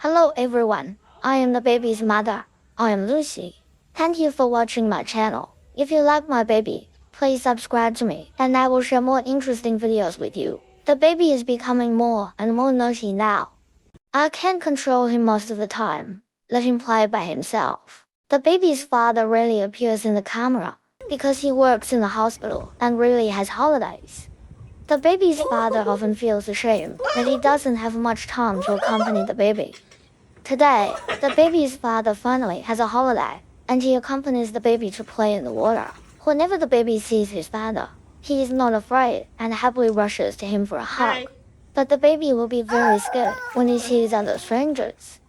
Hello everyone, I am the baby's mother. I am Lucy. Thank you for watching my channel. If you like my baby, please subscribe to me and I will share more interesting videos with you. The baby is becoming more and more naughty now. I can't control him most of the time. Let him play by himself. The baby's father rarely appears in the camera because he works in the hospital and rarely has holidays. The baby's father often feels ashamed that he doesn't have much time to accompany the baby. Today, the baby's father finally has a holiday, and he accompanies the baby to play in the water. Whenever the baby sees his father, he is not afraid and happily rushes to him for a hug. But the baby will be very scared when he sees other strangers.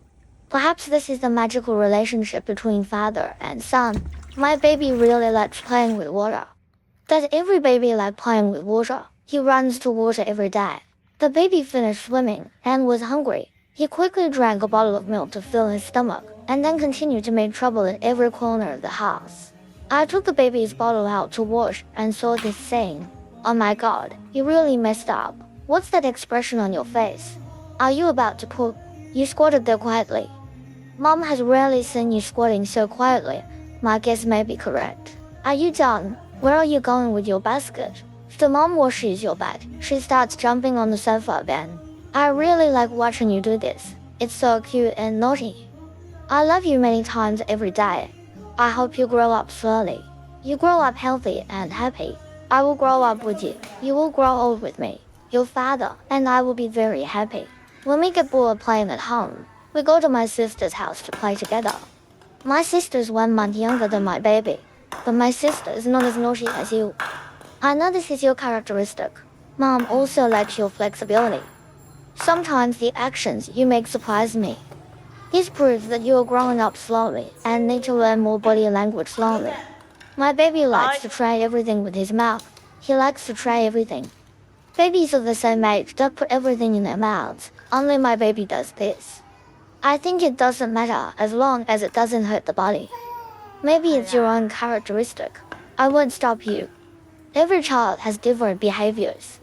Perhaps this is the magical relationship between father and son. My baby really likes playing with water. Does every baby like playing with water? He runs to water every day. The baby finished swimming and was hungry. He quickly drank a bottle of milk to fill his stomach, and then continued to make trouble in every corner of the house. I took the baby's bottle out to wash and saw this saying, "Oh my god, you really messed up. What's that expression on your face? Are you about to poop?" You squatted there quietly. Mom has rarely seen you squatting so quietly. My guess may be correct. Are you done? Where are you going with your basket? If mom washes your bed, she starts jumping on the sofa again. I really like watching you do this. It's so cute and naughty. I love you many times every day. I hope you grow up slowly. You grow up healthy and happy. I will grow up with you. You will grow old with me, your father, and I will be very happy. When we get bored playing at home, we go to my sister's house to play together. My sister's 1 month younger than my baby, but my sister is not as naughty as you. I know this is your characteristic. Mom also likes your flexibility. Sometimes the actions you make surprise me. This proves that you are growing up slowly and need to learn more body language slowly. My baby likes to try everything with his mouth. He likes to try everything. Babies of the same age don't put everything in their mouths. Only my baby does this. I think it doesn't matter as long as it doesn't hurt the body. Maybe it's your own characteristic. I won't stop you. Every child has different behaviors.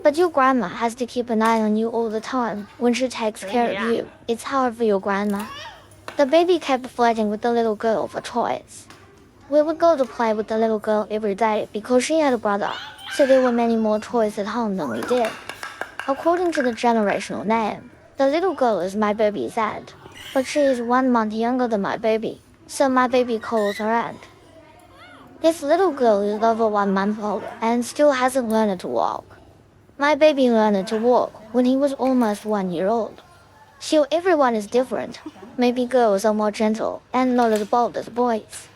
But your grandma has to keep an eye on you all the time when she takes care of you. It's hard for your grandma. The baby kept flirting with the little girl for toys. We would go to play with the little girl every day because she had a brother, so there were many more toys at home than we did. According to the generational name, the little girl is my baby's aunt, but she is 1 month younger than my baby, so my baby calls her aunt. This little girl is over 1 month old and still hasn't learned to walk. My baby learned to walk when he was almost 1 year old. So everyone is different. Maybe girls are more gentle and not as bold as boys.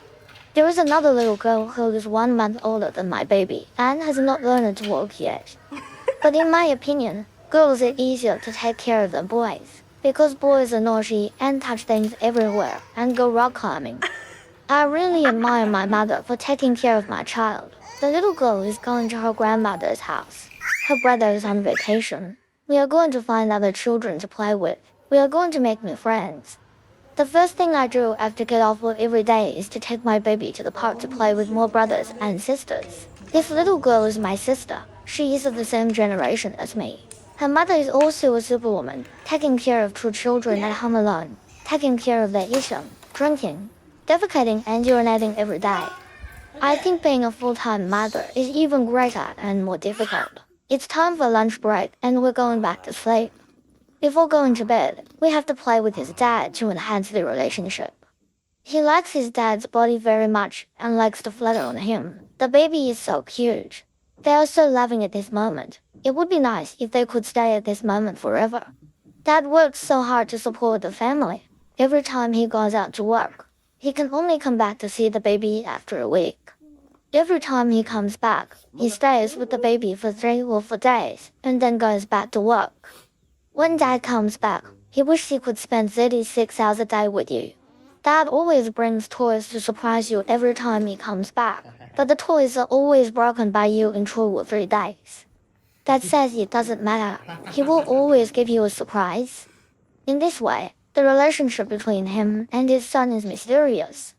There is another little girl who is 1 month older than my baby and has not learned to walk yet. But in my opinion, girls are easier to take care of than boys, because boys are naughty and touch things everywhere and go rock climbing. I really admire my mother for taking care of my child. The little girl is going to her grandmother's house. Her brother is on vacation. We are going to find other children to play with. We are going to make new friends. The first thing I do after get off work every day is to take my baby to the park to play with more brothers and sisters. This little girl is my sister. She is of the same generation as me. Her mother is also a superwoman, taking care of 2 children at home alone, taking care of their eating, drinking, defecating and urinating every day. I think being a full-time mother is even greater and more difficult. It's time for lunch break and we're going back to sleep. Before going to bed, we have to play with his dad to enhance the relationship. He likes his dad's body very much and likes to flutter on him. The baby is so cute. They are so loving at this moment. It would be nice if they could stay at this moment forever. Dad works so hard to support the family. Every time he goes out to work, he can only come back to see the baby after a week. Every time he comes back, he stays with the baby for 3 or 4 days and then goes back to work. When Dad comes back, he wishes he could spend 36 hours a day with you. Dad always brings toys to surprise you every time he comes back, but the toys are always broken by you in 2 or 3 days. Dad says it doesn't matter. He will always give you a surprise. In this way, the relationship between him and his son is mysterious.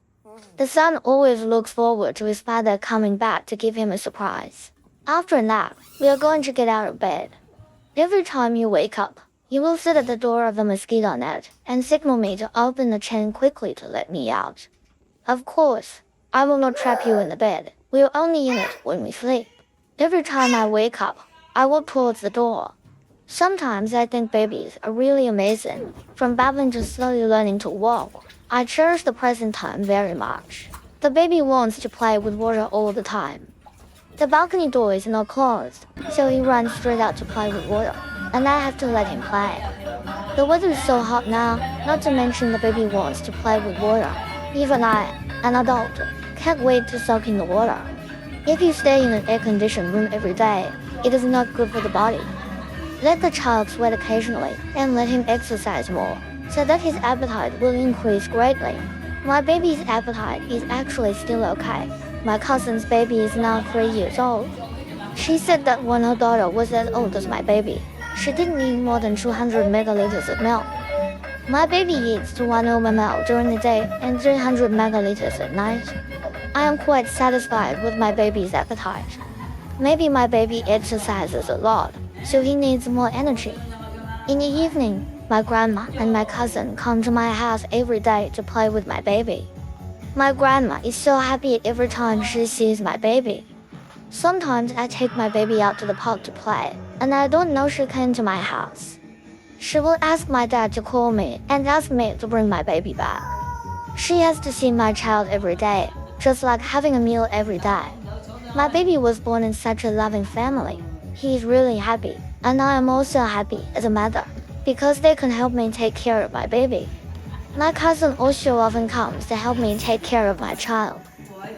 The son always looks forward to his father coming back to give him a surprise. After a nap, we are going to get out of bed. Every time you wake up, You will sit at the door of the mosquito net and signal me to open the chain quickly to let me out. Of course, I will not trap you in the bed. We are only in it when we sleep. Every time I wake up, I walk towards the door. Sometimes I think babies are really amazing. From babbling to slowly learning to walk, I cherish the present time very much. The baby wants to play with water all the time. The balcony door is not closed, so he runs straight out to play with water, and I have to let him play. The weather is so hot now, not to mention the baby wants to play with water. Even I, an adult, can't wait to soak in the water. If you stay in an air-conditioned room every day, it is not good for the body. Let the child sweat occasionally and let him exercise more, so that his appetite will increase greatly. My baby's appetite is actually still okay. My cousin's baby is now 3 years old. She said that when her daughter was as old as my baby, she didn't eat more than 200 megaliters of milk. My baby eats 1 ml during the day and 300 megaliters at night. I am quite satisfied with my baby's appetite. Maybe my baby exercises a lot, so he needs more energy. In the evening, my grandma and my cousin come to my house every day to play with my baby. My grandma is so happy every time she sees my baby. Sometimes I take my baby out to the park to play, and I don't know she came to my house. She will ask my dad to call me and ask me to bring my baby back. She has to see my child every day, just like having a meal every day. My baby was born in such a loving family. He is really happy, and I am also happy as a mother, because they can help me take care of my baby. My cousin also often comes to help me take care of my child.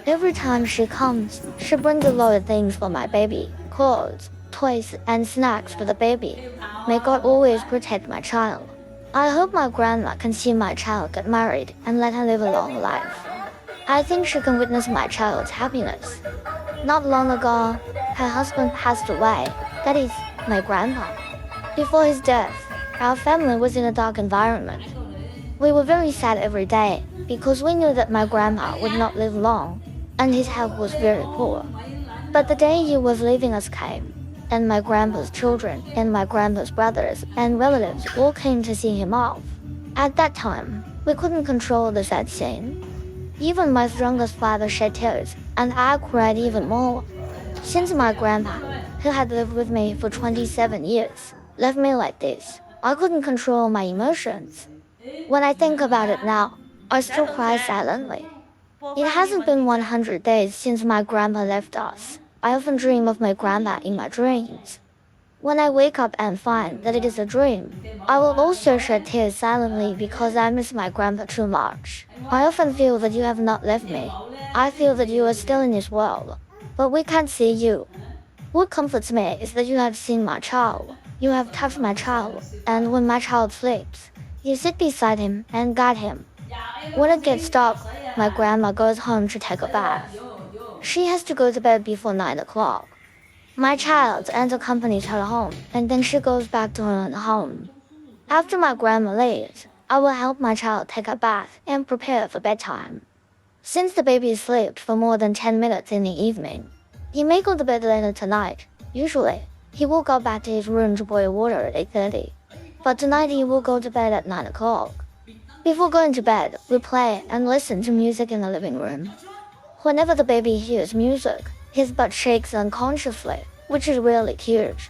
Every time she comes, she brings a lot of things for my baby, clothes, toys, and snacks for the baby. May God always protect my child. I hope my grandma can see my child get married and let her live a long life. I think she can witness my child's happiness. Not long ago, her husband passed away, that is, my grandpa. Before his death, our family was in a dark environment. We were very sad every day because we knew that my grandpa would not live long, and his health was very poor. But the day he was leaving us came, and my grandpa's children and my grandpa's brothers and relatives all came to see him off. At that time, we couldn't control the sad scene. Even my strongest father shed tears, and I cried even more. Since my grandpa, who had lived with me for 27 years, left me like this, I couldn't control my emotions. When I think about it now, I still cry silently. It hasn't been 100 days since my grandpa left us. I often dream of my grandpa in my dreams. When I wake up and find that it is a dream, I will also shed tears silently because I miss my grandpa too much. I often feel that you have not left me. I feel that you are still in this world, but we can't see you. What comforts me is that you have seen my child. You have touched my child, and when my child sleeps, you sit beside him and guide him. When it gets dark, my grandma goes home to take a bath. She has to go to bed before 9 o'clock. My child accompanies her home, and then she goes back to her own home. After my grandma leaves, I will help my child take a bath and prepare for bedtime. Since the baby slept for more than 10 minutes in the evening, he may go to bed later tonight. Usually, he will go back to his room to boil water at 8:30. But tonight he will go to bed at 9 o'clock. Before going to bed, we play and listen to music in the living room. Whenever the baby hears music, his butt shakes unconsciously, which is really cute.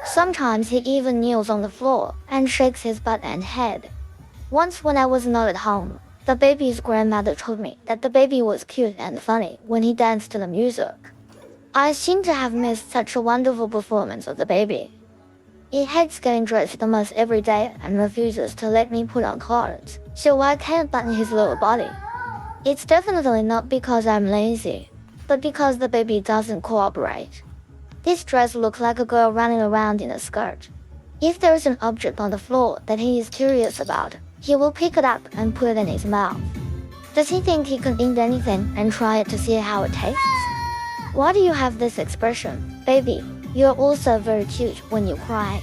Sometimes he even kneels on the floor and shakes his butt and head. Once when I was not at home, the baby's grandmother told me that the baby was cute and funny when he danced to the music. I seem to have missed such a wonderful performance of the baby. He hates getting dressed almost every day and refuses to let me put on clothes, so I can't button his little body. It's definitely not because I'm lazy, but because the baby doesn't cooperate. This dress looks like a girl running around in a skirt. If there is an object on the floor that he is curious about, he will pick it up and put it in his mouth. Does he think he can eat anything and try it to see how it tastes? Why do you have this expression? Baby, you're also very cute when you cry.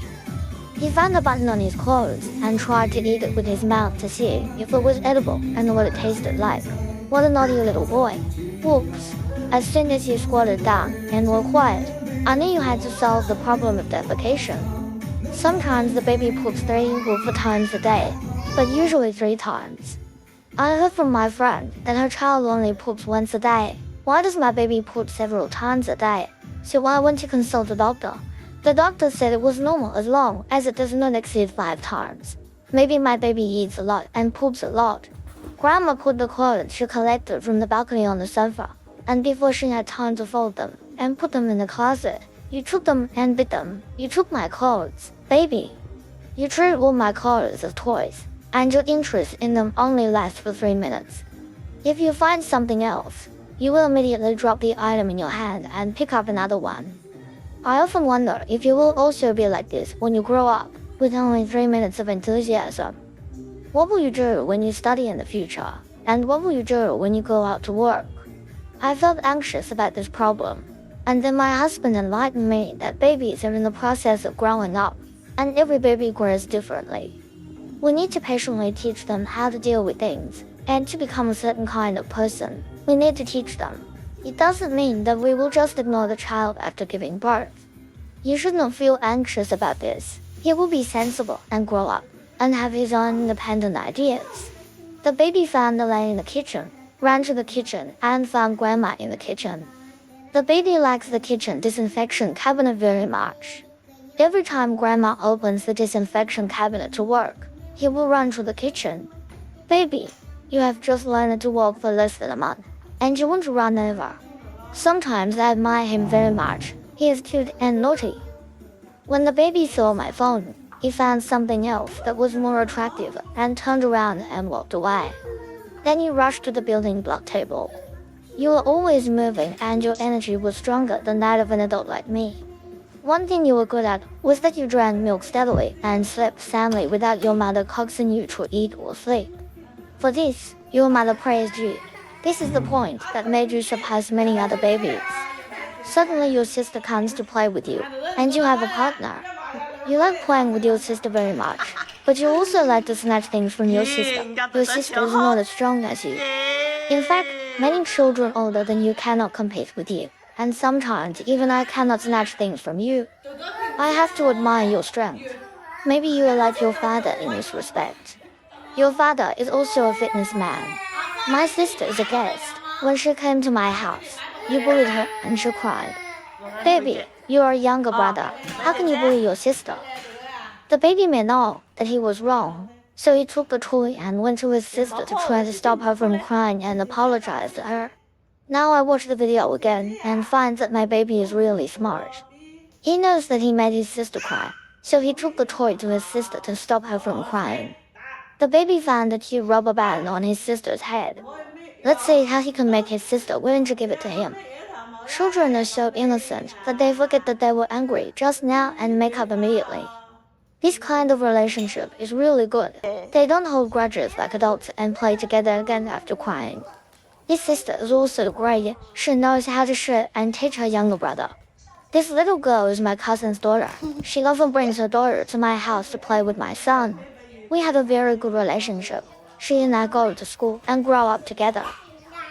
He found a button on his clothes and tried to eat it with his mouth to see if it was edible and what it tasted like. What a naughty little boy. Whoops. As soon as you squatted down and were quiet, I knew you had to solve the problem of defecation. Sometimes the baby poops 3 or 4 times a day, but usually 3 times. I heard from my friend that her child only poops once a day. Why does my baby poop several times a day? So I went to consult the doctor. The doctor said it was normal as long as it does not exceed 5 times. Maybe my baby eats a lot and poops a lot. Grandma put the clothes she collected from the balcony on the sofa, and before she had time to fold them and put them in the closet, you took them and bit them. You took my clothes, baby. You treat all my clothes as toys, and your interest in them only lasts for 3 minutes. If you find something else, you will immediately drop the item in your hand and pick up another one. I often wonder if you will also be like this when you grow up, with only 3 minutes of enthusiasm. What will you do when you study in the future? And what will you do when you go out to work? I felt anxious about this problem, and then my husband enlightened me that babies are in the process of growing up, and every baby grows differently. We need to patiently teach them how to deal with things, and to become a certain kind of person, we need to teach them. It doesn't mean that we will just ignore the child after giving birth. You should not feel anxious about this. He will be sensible and grow up, and have his own independent ideas. The baby found the light in the kitchen, ran to the kitchen, and found Grandma in the kitchen. The baby likes the kitchen disinfection cabinet very much. Every time Grandma opens the disinfection cabinet to work, he will run to the kitchen. Baby, you have just learned to walk for less than a month, and you want to run over. Sometimes I admire him very much. He is cute and naughty. When the baby saw my phone, he found something else that was more attractive and turned around and walked away. Then he rushed to the building block table. You were always moving, and your energy was stronger than that of an adult like me. One thing you were good at was that you drank milk steadily and slept soundly without your mother coaxing you to eat or sleep. For this, your mother praised you. This is the point that made you surpass many other babies. Suddenly your sister comes to play with you, and you have a partner. You like playing with your sister very much, but you also like to snatch things from your sister. Your sister is not as strong as you. In fact, many children older than you cannot compete with you, and sometimes even I cannot snatch things from you. I have to admire your strength. Maybe you are like your father in this respect. Your father is also a fitness man. My sister is a guest. When she came to my house, you bullied her and she cried. Baby, you are a younger brother. How can you bully your sister? The baby may know that he was wrong, so he took the toy and went to his sister to try to stop her from crying and apologize to her. Now I watch the video again and find that my baby is really smart. He knows that he made his sister cry, so he took the toy to his sister to stop her from crying. The baby found a cute rubber band on his sister's head. Let's see how he can make his sister willing to give it to him. Children are so innocent that they forget that they were angry just now and make up immediately. This kind of relationship is really good. They don't hold grudges like adults and play together again after crying. His sister is also great. She knows how to share and teach her younger brother. This little girl is my cousin's daughter. She often brings her daughter to my house to play with my son. We have a very good relationship. She and I go to school and grow up together.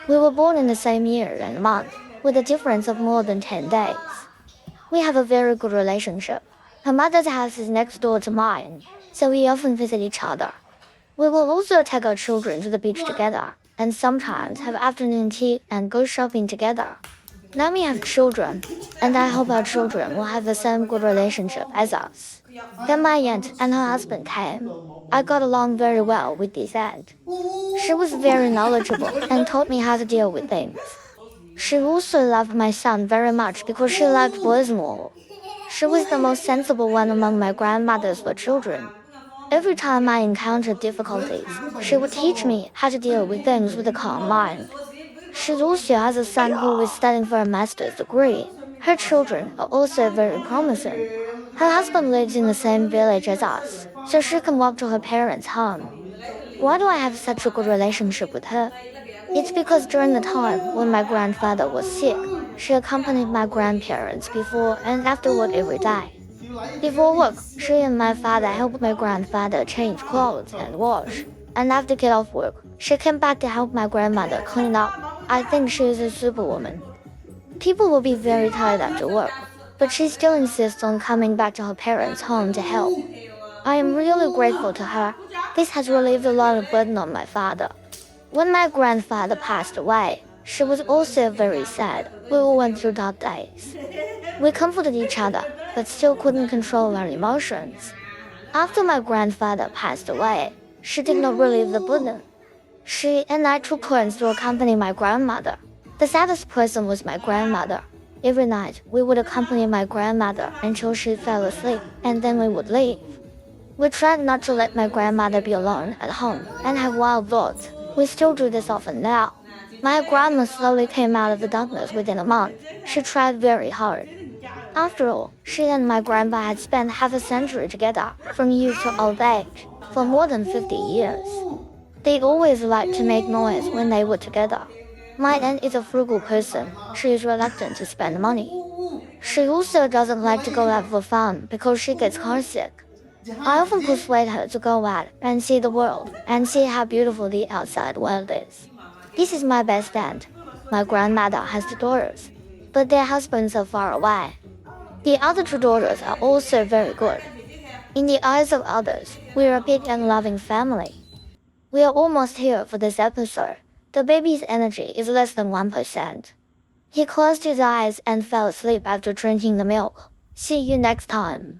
We were born in the same year and month, with a difference of more than 10 days. We have a very good relationship. Her mother's house is next door to mine, so we often visit each other. We will also take our children to the beach together, and sometimes have afternoon tea and go shopping together. Now we have children, and I hope our children will have the same good relationship as us. Then my aunt and her husband came. I got along very well with this aunt. She was very knowledgeable and taught me how to deal with things. She also loved my son very much because she liked boys more. She was the most sensible one among my grandmothers for children. Every time I encountered difficulties, she would teach me how to deal with things with a calm mind. She also has a son who is studying for a master's degree. Her children are also very promising. Her husband lives in the same village as us, so she can walk to her parents' home. Why do I have such a good relationship with her? It's because during the time when my grandfather was sick, she accompanied my grandparents before and after work every day. Before work, she and my father helped my grandfather change clothes and wash. And after get off work, she came back to help my grandmother clean up. I think she is a superwoman. People will be very tired after work, but she still insists on coming back to her parents' home to help. I am really grateful to her. This has relieved a lot of burden on my father. When my grandfather passed away, she was also very sad. We all went through dark days. We comforted each other, but still couldn't control our emotions. After my grandfather passed away, she did not relieve the burden. She and I took turns to accompany my grandmother. The saddest person was my grandmother. Every night, we would accompany my grandmother until she fell asleep, and then we would leave. We tried not to let my grandmother be alone at home and have wild thoughts. We still do this often now. My grandma slowly came out of the darkness within a month. She tried very hard. After all, she and my grandpa had spent half a century together, from youth to old age, for more than 50 years. They always liked to make noise when they were together. My aunt is a frugal person. She is reluctant to spend money. She also doesn't like to go out for fun because she gets carsick. I often persuade her to go out and see the world and see how beautiful the outside world is. This is my best aunt. My grandmother has two daughters, but their husbands are far away. The other two daughters are also very good. In the eyes of others, we are a big and loving family. We are almost here for this episode. The baby's energy is less than 1%. He closed his eyes and fell asleep after drinking the milk. See you next time.